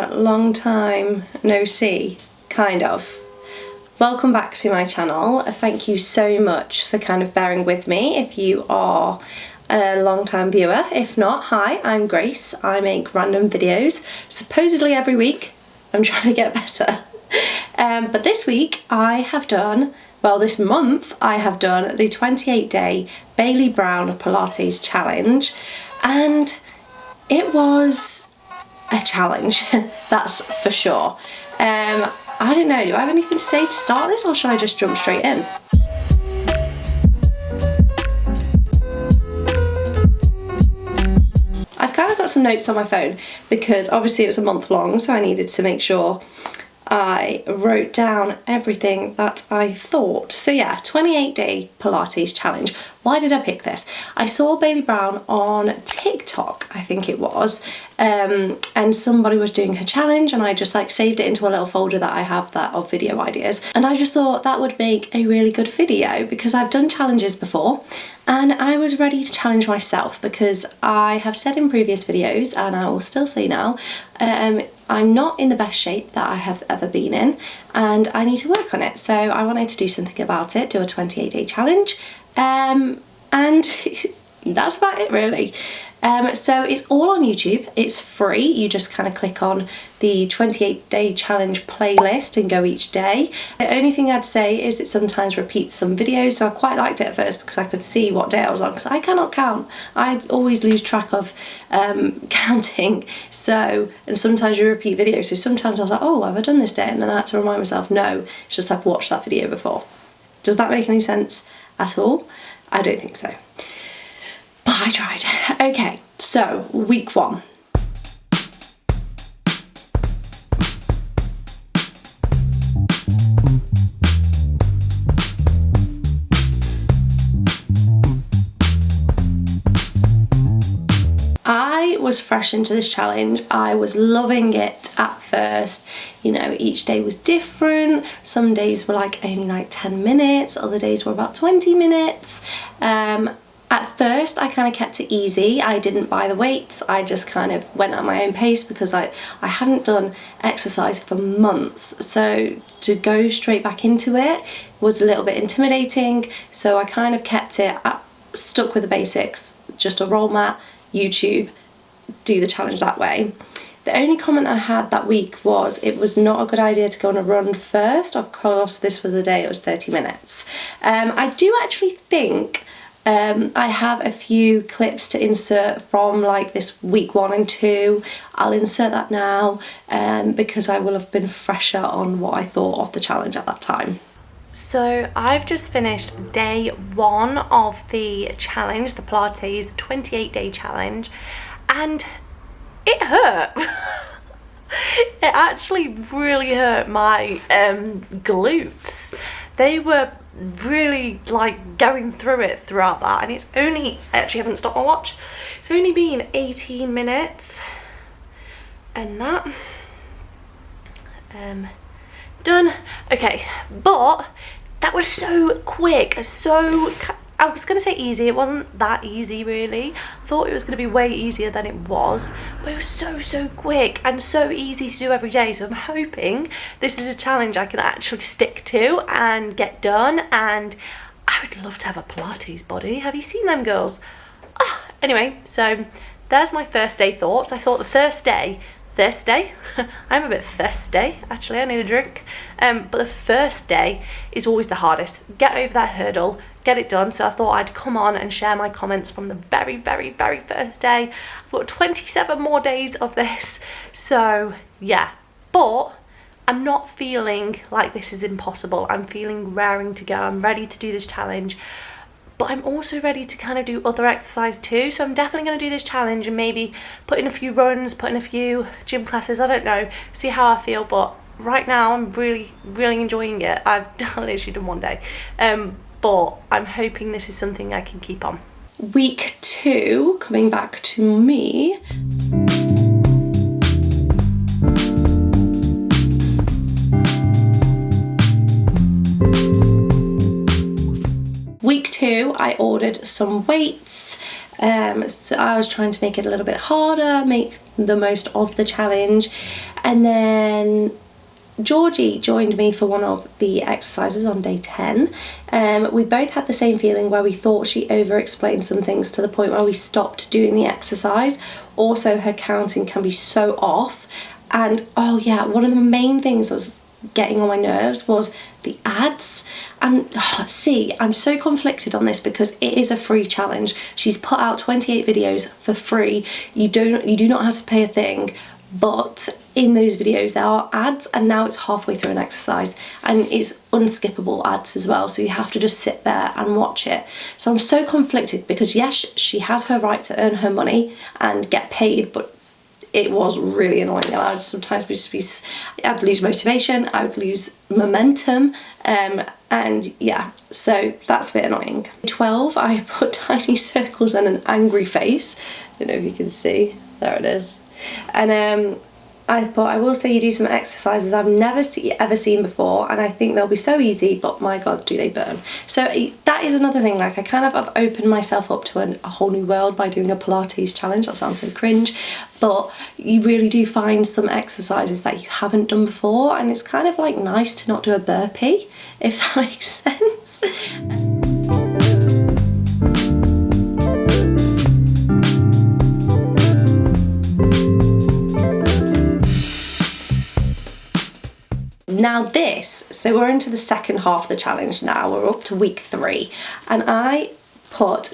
long time no see, kind of. Welcome back to my channel. Thank you so much for kind of bearing with me if you are a long-time viewer. If not, hi, I'm Grace. I make random videos, supposedly every week. I'm trying to get better. But this week I have done, well this month I have done the 28-day Bailey Brown Pilates Challenge, and it was a challenge, that's for sure. I don't know, do I have anything to say to start this, or should I just jump straight in? I've kind of got some notes on my phone because obviously it was a month long, so I needed to make sure I wrote down everything that I thought. So yeah, 28-day Pilates challenge. Why did I pick this? I saw Bailey Brown on TikTok, I think it was, and somebody was doing her challenge, and I just like saved it into a little folder that I have that of video ideas, and I just thought that would make a really good video because I've done challenges before and I was ready to challenge myself because I have said in previous videos, and I will still say now, I'm not in the best shape that I have ever been in and I need to work on it. So I wanted to do something about it, do a 28-day challenge, and that's about it really. So it's all on YouTube, it's free, you just kind of click on the 28-day challenge playlist and go each day. The only thing I'd say is it sometimes repeats some videos, so I quite liked it at first because I could see what day I was on, because I cannot count. I always lose track of counting, so, and sometimes you repeat videos, so sometimes I was like, oh, have I done this day? And then I had to remind myself, no, it's just I've watched that video before. Does that make any sense at all? I don't think so. But I tried. Okay, so week one. I was fresh into this challenge. I was loving it at first. You know, each day was different. Some days were like only like 10 minutes, other days were about 20 minutes. At first I kind of kept it easy. I didn't buy the weights, I just kind of went at my own pace because I hadn't done exercise for months, so to go straight back into it was a little bit intimidating, so I kind of kept it stuck with the basics, just a roll mat, YouTube, do the challenge that way. The only comment I had that week was it was not a good idea to go on a run first. Of course, this was the day it was 30 minutes. I do actually think I have a few clips to insert from like this week 1 and 2. I'll insert that now because I will have been fresher on what I thought of the challenge at that time. So I've just finished day 1 of the challenge, the Pilates 28-day challenge, and it hurt. It actually really hurt my glutes. They were really like going through it throughout that, and it's only, I actually haven't stopped my watch, it's only been 18 minutes and that done. Okay, but that was so quick, so I was gonna say easy, it wasn't that easy really. I thought it was gonna be way easier than it was, but it was so quick and so easy to do every day. So I'm hoping this is a challenge I can actually stick to and get done, and I would love to have a Pilates body. Have you seen them girls? Oh, anyway, so there's my first day thoughts. I thought the first day, I'm a bit thirsty actually, I need a drink, but the first day is always the hardest. Get over that hurdle, get it done. So I thought I'd come on and share my comments from the very first day. I've got 27 more days of this, so yeah, but I'm not feeling like this is impossible. I'm feeling raring to go. I'm ready to do this challenge, but I'm also ready to kind of do other exercise too. So I'm definitely going to do this challenge and maybe put in a few runs, put in a few gym classes, I don't know, see how I feel. But right now I'm really enjoying it. I've literally done one day, but I'm hoping this is something I can keep on. Week 2, coming back to me. Week 2, I ordered some weights. So I was trying to make it a little bit harder, make the most of the challenge. And then Georgie joined me for one of the exercises on day 10. We both had the same feeling where we thought she over-explained some things to the point where we stopped doing the exercise. Also, her counting can be so off. And oh yeah, one of the main things that was getting on my nerves was the ads. And see, I'm so conflicted on this because it is a free challenge. She's put out 28 videos for free. You do not have to pay a thing. But in those videos there are ads, and now it's halfway through an exercise and it's unskippable ads as well, so you have to just sit there and watch it. So I'm so conflicted because yes, she has her right to earn her money and get paid, but it was really annoying, and I would sometimes I'd lose motivation, I would lose momentum, and yeah, so that's a bit annoying. 12, I put tiny circles and an angry face. I don't know if you can see, there it is. And I thought I will say you do some exercises I've never ever seen before, and I think they'll be so easy, but my god do they burn. So that is another thing, like I kind of have opened myself up to a whole new world by doing a Pilates challenge. That sounds so cringe, but you really do find some exercises that you haven't done before, and it's kind of like nice to not do a burpee, if that makes sense. Now so we're into the second half of the challenge now, we're up to week 3, and I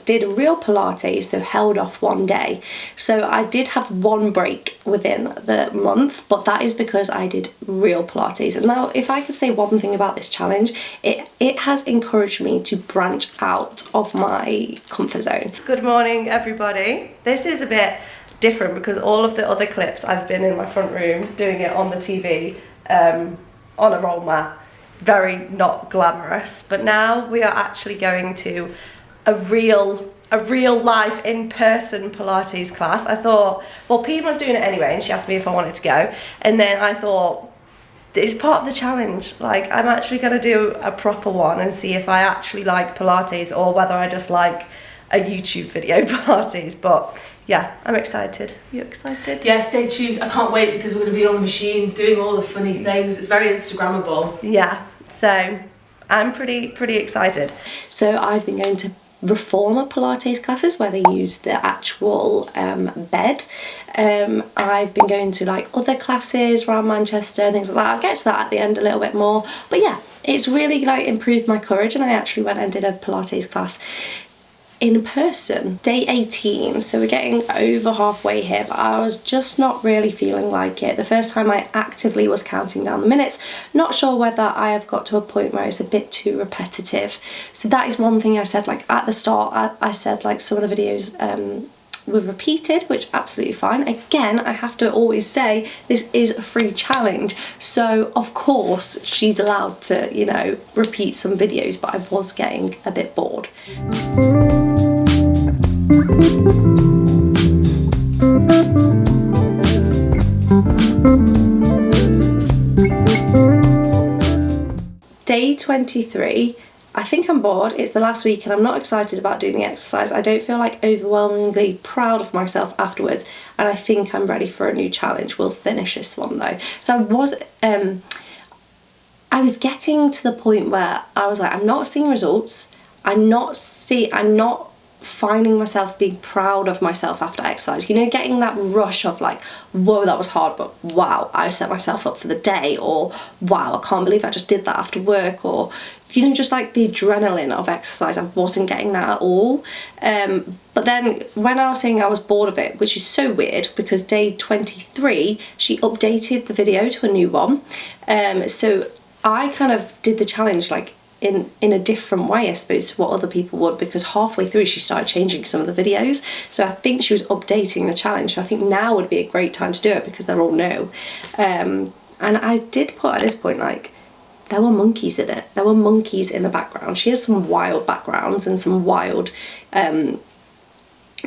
did real Pilates, so held off one day. So I did have one break within the month, but that is because I did real Pilates. And now if I could say one thing about this challenge, it has encouraged me to branch out of my comfort zone. Good morning everybody. This is a bit different because all of the other clips I've been in my front room doing it on the TV, on a roll mat, very not glamorous, but now we are actually going to a real life in-person Pilates class. I thought, well, Pete was doing it anyway and she asked me if I wanted to go, and then I thought it's part of the challenge, like I'm actually going to do a proper one and see if I actually like Pilates or whether I just like a YouTube video Pilates. But yeah, I'm excited. You excited? Yeah, stay tuned. I can't wait because we're going to be on the machines doing all the funny things. It's very Instagrammable. Yeah, so I'm pretty excited. So I've been going to reformer Pilates classes where they use the actual bed. I've been going to like other classes around Manchester and things like that. I'll get to that at the end a little bit more. But yeah, it's really like improved my courage, and I actually went and did a Pilates class in person. Day 18, so we're getting over halfway here, but I was just not really feeling like it. The first time I actively was counting down the minutes, not sure whether I have got to a point where it's a bit too repetitive. So that is one thing I said, like at the start, I said like some of the videos were repeated, which absolutely fine. Again, I have to always say this is a free challenge, so of course she's allowed to, you know, repeat some videos, but I was getting a bit bored. Day 23, I think I'm bored, it's the last week and I'm not excited about doing the exercise. I don't feel like overwhelmingly proud of myself afterwards, and I think I'm ready for a new challenge. We'll finish this one though. So I was getting to the point where I was like, I'm not seeing results, I'm not finding myself being proud of myself after exercise. You know, getting that rush of like, whoa, that was hard, but wow, I set myself up for the day, or wow, I can't believe I just did that after work, or you know, just like the adrenaline of exercise. I wasn't getting that at all. But then when I was saying I was bored of it, which is so weird because day 23 she updated the video to a new one, so I kind of did the challenge like in a different way, I suppose, to what other people would, because halfway through she started changing some of the videos. So I think she was updating the challenge. So I think now would be a great time to do it because they're all new. And I did put at this point, like, there were monkeys in it. There were monkeys in the background. She has some wild backgrounds and some wild, you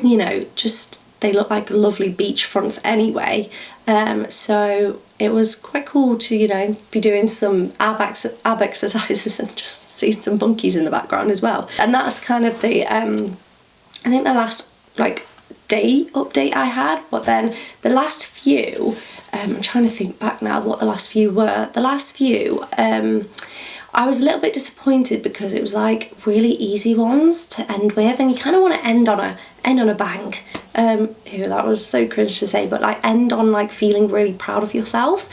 know, just, they look like lovely beach fronts anyway. So it was quite cool to, you know, be doing some ab exercises and just see some monkeys in the background as well. And that's kind of the, I think the last like day update I had, but then the last few, I'm trying to think back now what the last few were. The last few, I was a little bit disappointed because it was like really easy ones to end with, and you kind of want to end on a bang. Ew, that was so cringe to say, but like end on like feeling really proud of yourself,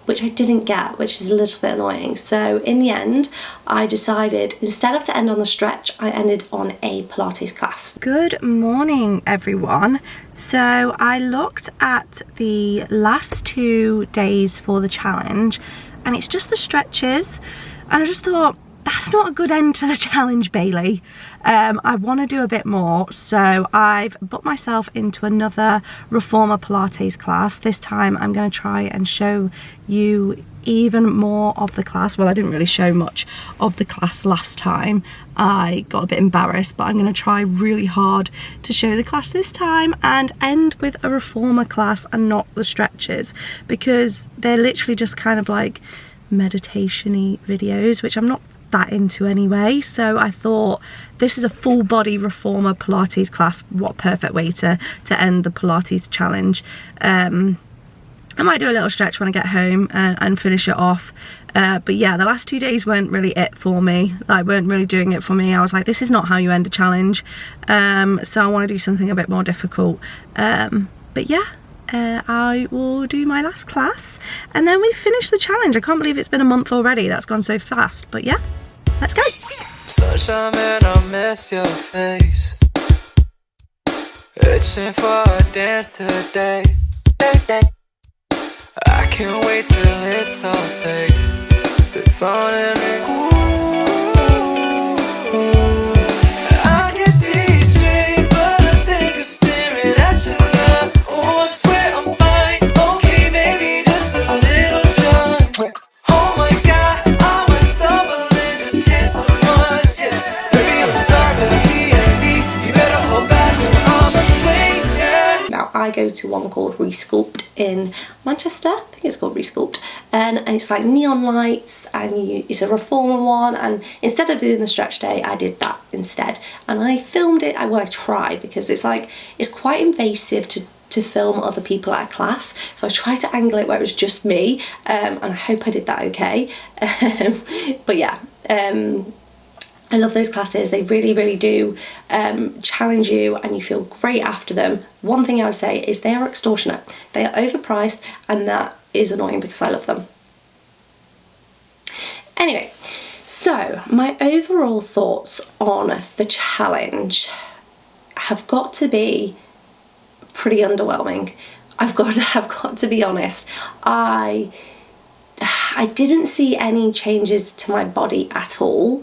which I didn't get, which is a little bit annoying. So in the end, I decided instead of to end on the stretch, I ended on a Pilates class. Good morning, everyone. So I looked at the last 2 days for the challenge, and it's just the stretches, and I just thought, that's not a good end to the challenge, Bailey. I want to do a bit more, so I've booked myself into another reformer Pilates class. This time I'm going to try and show you even more of the class. Well, I didn't really show much of the class last time. I got a bit embarrassed, but I'm going to try really hard to show the class this time and end with a reformer class and not the stretches, because they're literally just kind of like meditation-y videos, which I'm not that into anyway. So I thought this is a full body reformer Pilates class. What perfect way to end the Pilates challenge. I might do a little stretch when I get home and finish it off, but yeah, the last 2 days weren't really it for me. Like, weren't really doing it for me. I was like, this is not how you end a challenge, so I want to do something a bit more difficult. But yeah, I will do my last class and then we finish the challenge. I can't believe it's been a month already. That's gone so fast. But yeah, let's go. Sunshine, man, I miss your face. Itching for a dance today. I can't wait till it's all safe to fall in it. I can see straight, but I think I'm staring at you now. Oh, I swear I'm fine. Okay, maybe just a little drunk. Oh my God, I went stumbling, just hit so much. Yeah, baby, I'm sorry, baby. You better hold back, 'cause I'm a swing, yeah. Now I go to one called Resculpt in Manchester. I think it's called Resculpt, and it's like neon lights, and it's a reformer one, and instead of doing the stretch day, I did that instead, and I filmed it. I tried, because it's like, it's quite invasive to film other people at a class, so I tried to angle it where it was just me, and I hope I did that okay. But yeah, I love those classes. They really, really do challenge you, and you feel great after them. One thing I would say is they are extortionate. They are overpriced, and that is annoying because I love them. Anyway, so my overall thoughts on the challenge have got to be pretty underwhelming. I've got to be honest. I didn't see any changes to my body at all.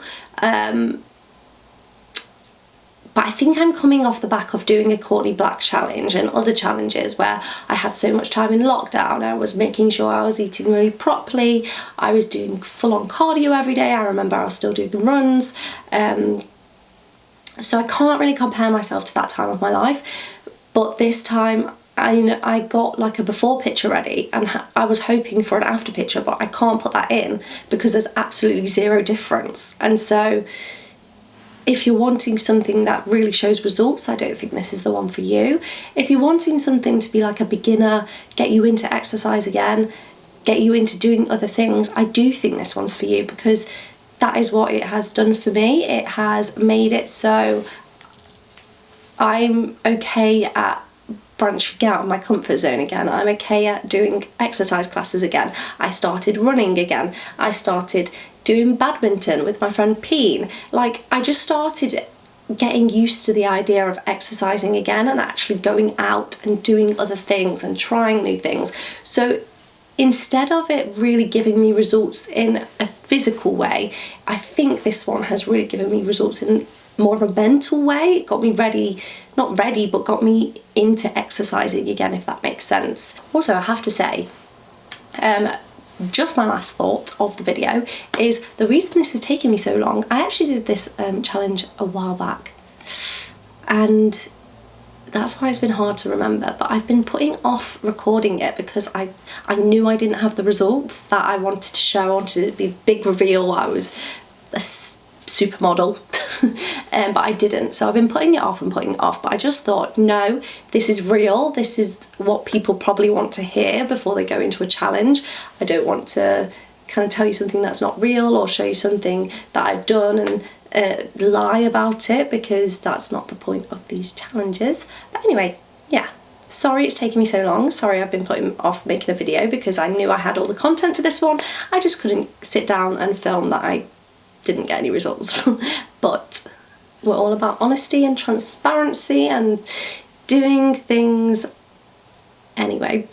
But I think I'm coming off the back of doing a Courtney Black challenge and other challenges where I had so much time in lockdown. I was making sure I was eating really properly. I was doing full-on cardio every day. I remember I was still doing runs. So I can't really compare myself to that time of my life. But this time, I got like a before picture ready, and I was hoping for an after picture, but I can't put that in because there's absolutely zero difference. And so if you're wanting something that really shows results, I don't think this is the one for you. If you're wanting something to be like a beginner, get you into exercise again, get you into doing other things, I do think this one's for you, because that is what it has done for me. It has made it so I'm okay at branching out of my comfort zone again. I'm okay at doing exercise classes again. I started running again. I started doing badminton with my friend Peen. Like, I just started getting used to the idea of exercising again and actually going out and doing other things and trying new things. So instead of it really giving me results in a physical way, I think this one has really given me results in more of a mental way. It got me ready, not ready, but got me into exercising again, if that makes sense. Also, I have to say, just my last thought of the video is the reason this has taken me so long. I actually did this challenge a while back, and that's why it's been hard to remember, but I've been putting off recording it because I knew I didn't have the results that I wanted to show. I wanted it to be a big reveal. I was supermodel. But I didn't, so I've been putting it off and putting it off, but I just thought, no, this is real, this is what people probably want to hear before they go into a challenge. I don't want to kind of tell you something that's not real or show you something that I've done and lie about it, because that's not the point of these challenges. But anyway, yeah, sorry it's taken me so long, sorry I've been putting off making a video because I knew I had all the content for this one. I just couldn't sit down and film that I didn't get any results from. But we're all about honesty and transparency and doing things anyway.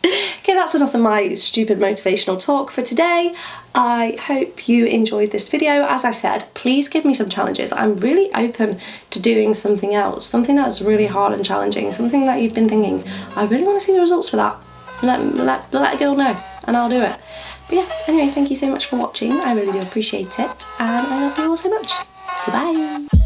Okay, that's enough of my stupid motivational talk for today. I hope you enjoyed this video. As I said, please give me some challenges. I'm really open to doing something else, something that's really hard and challenging, something that you've been thinking, I really want to see the results for that. Let a girl know and I'll do it. But yeah, anyway, thank you so much for watching. I really do appreciate it, and I love you all so much. Goodbye.